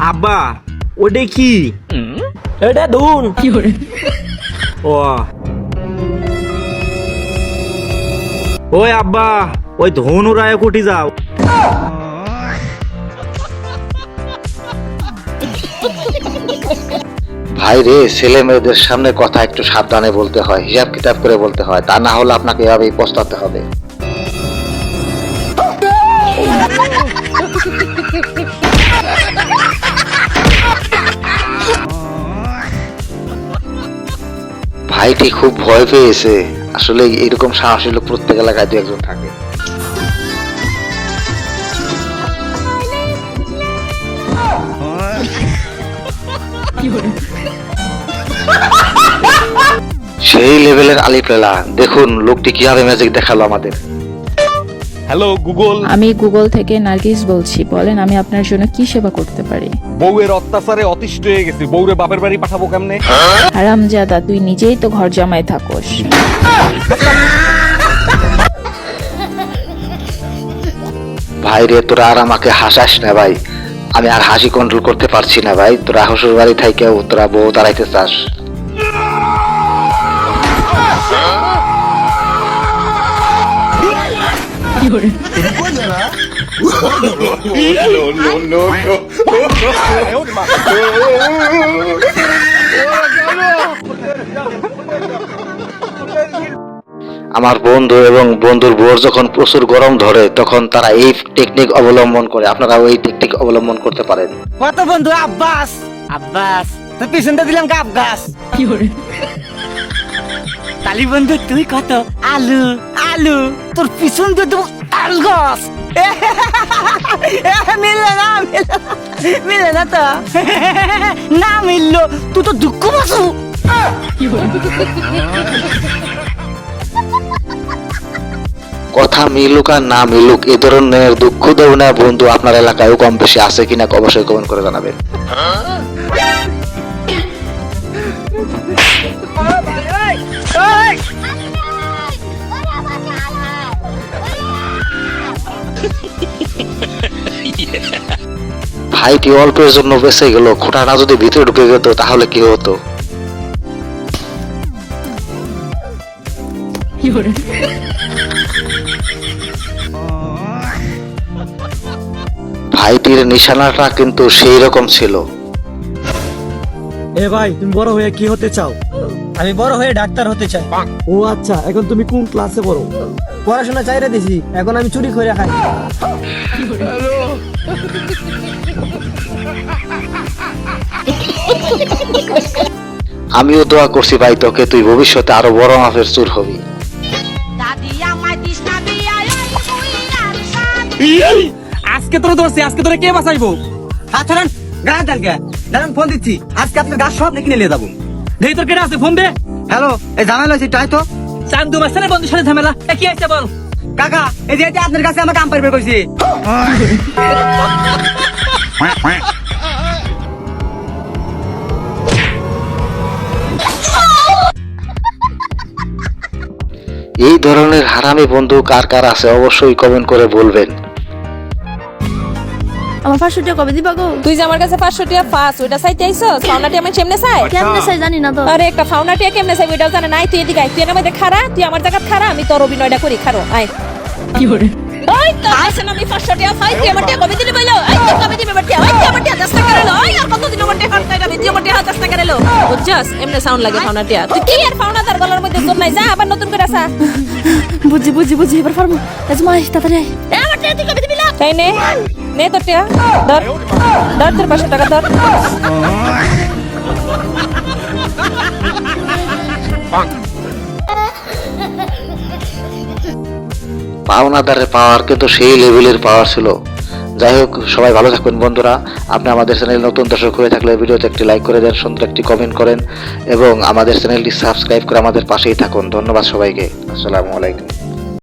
আব্বা ওটা কি? এটা ধুন। ও ওই আব্বা ওই ধন উড়ায় কুটি যাও। ভাই রে, ছেলে মেয়েদের সামনে কথা একটু সাবধানে বলতে হয়, হিসাব কিতাব করে বলতে হয়, তা না হলে আপনাকে এভাবেই পস্তাতে হবে। ভাইটি খুব ভয় পেয়েছে। আসলে এরকম সাহসী লোক প্রত্যেক এলাকায় দু একজন থাকে। সেই লেভেলের আলিপ্রেলা, দেখুন লোকটি কিভাবে ম্যাজিক দেখালো আমাদের। Hello Google. আমি গুগল থেকে নার্গিস বলছি, বলেন আমি আপনার জন্য কি সেবা করতে পারি? বউয়ের অত্যাচারে অতিষ্ঠ হয়ে গেছি, বউরে বাপের বাড়ি পাঠাবো কেমনে? হারামজাদা, তুই নিজেই তো ঘর জামাই থাকোস। ভাই রে, তোরা আর আমাকে হাসাস না ভাই, আমি আর হাসি কন্ট্রোল করতে পারছি না ভাই। তোরা শ্বশুর বাড়ি থাইকেও তোরা বউ দাঁড়াইতে চাস। আমার বন্ধু এবং বন্ধুর বোর যখন প্রচুর গরম ধরে তখন তারা এই টেকনিক অবলম্বন করে, আপনারাও এই টেকনিক অবলম্বন করতে পারেন। কত বন্ধু আব্বাস আব্বাস তো পিছনটা দিলাম গাব গাছ। কালি বন্ধু তুই কত আলু আলু, তোর পিছন দিয়ে দেবো তাল গাছ। মিললে না মিললে না তো না মিললো, তুই তো দুঃখ বাসু। কথা মিলুক আর না মিলুক, এ ধরনের দুঃখ দেব না বন্ধু আপনার এলাকায়ও কম বেশি আছে কিনা অবশ্যই কমেন্ট করে জানাবেন। ভাইটি অল্পের জন্য বেঁচে গেল, খোঁটাটা যদি ভিতরে ঢুকে যেত তাহলে কি হতো? ভাইটির নিশানাটা কিন্তু সেই রকম ছিল। এ ভাই, তুমি বড় হয়ে কি হতে চাও? আমি বড় হয়ে ডাক্তার হতে চাই। ও আচ্ছা, এখন তুমি কোন ক্লাসে পড়ো? পড়াশোনা চাইরে দিছি, এখন আমি চুরি করে খাই। আমিও দোয়া করছি ভাই তোকে, তুই ভবিষ্যতে আরো বড় মাপের চোর হবি। আজকে তোর ধরছি, আজকে তোরে কে বাঁচাইবো? হাত ধরেন গায়ে দাঁড়কে দাঁড়ান, ফোন দিচ্ছি। আজকে আপনার গাছ সব কিনে নিয়ে যাবো। দেই তোর কেটে আছে, ফোন দে। হ্যালো, এই ঝামেলা হয়েছে তাই তো? চান্দু মাস্টারের বন্ধুর সাথে ঝামেলা, কি আছে বল? কাকা, এই যে আপনার কাছে আমাকে আম পাইবে কইছি। এই ধরনের হারামি বন্ধু কার কার আছে অবশ্যই কমেন্ট করে বলবেন। আমার 500 টাকা কবে দিবা গো? তুই যে আমার কাছে 500 টাকা ফাস ওইটা চাইতে আইছস? ফাউনাটি আমি কেমনে চাই? কেমনে চাই জানি না তো। আরে একটা ফাউনাটি কেমনে চাই ওইটাও জানে নাই। তুই এদিকে আই, তুই আমাদের খাড়া, তুই আমার জায়গা খাড়া, আমি তোর অভিনয়টা করি, খাড়ো আয়। কি করে? ওই তো আসেন, আমি 500 টাকা ফাই, তুই আমার টাকা কবে দিলি বইলো? এই তুই কবে দিবি আমার টাকা? ওই তুই আমার টাকা 10 টাকা রেলো। ওই আর কত দিন আমার টাকা হাত কাটা, তুই আমার টাকা 10 টাকা রেলো। বুঝছস এমনে সাউন্ড লাগে ফাউনাটি। তুই কি আর ফাউনাদার গলার মধ্যে জোর নাই, যা আবার নতুন করে আসা। বুঝি বুঝি বুঝি, এবার পারবো। আজমাই তাড়াতাড়ি আয়। আমার টাকা তুই কবে দিবি না? তাই নে নে তোর টাকা ধর, ধর তোর 500 টাকা ধর। পাওনাদারের পাওয়ার কিন্তু সেই লেভেলের পাওয়ার ছিল। যাই হোক, সবাই ভালো থাকবেন বন্ধুরা। আপনি আমাদের চ্যানেল নতুন দর্শক হয়ে থাকলে ভিডিওতে একটি লাইক করে দেন, সুন্দর একটি কমেন্ট করেন এবং আমাদের চ্যানেলটি সাবস্ক্রাইব করে আমাদের পাশেই থাকুন। ধন্যবাদ সবাইকে। আসসালামু আলাইকুম।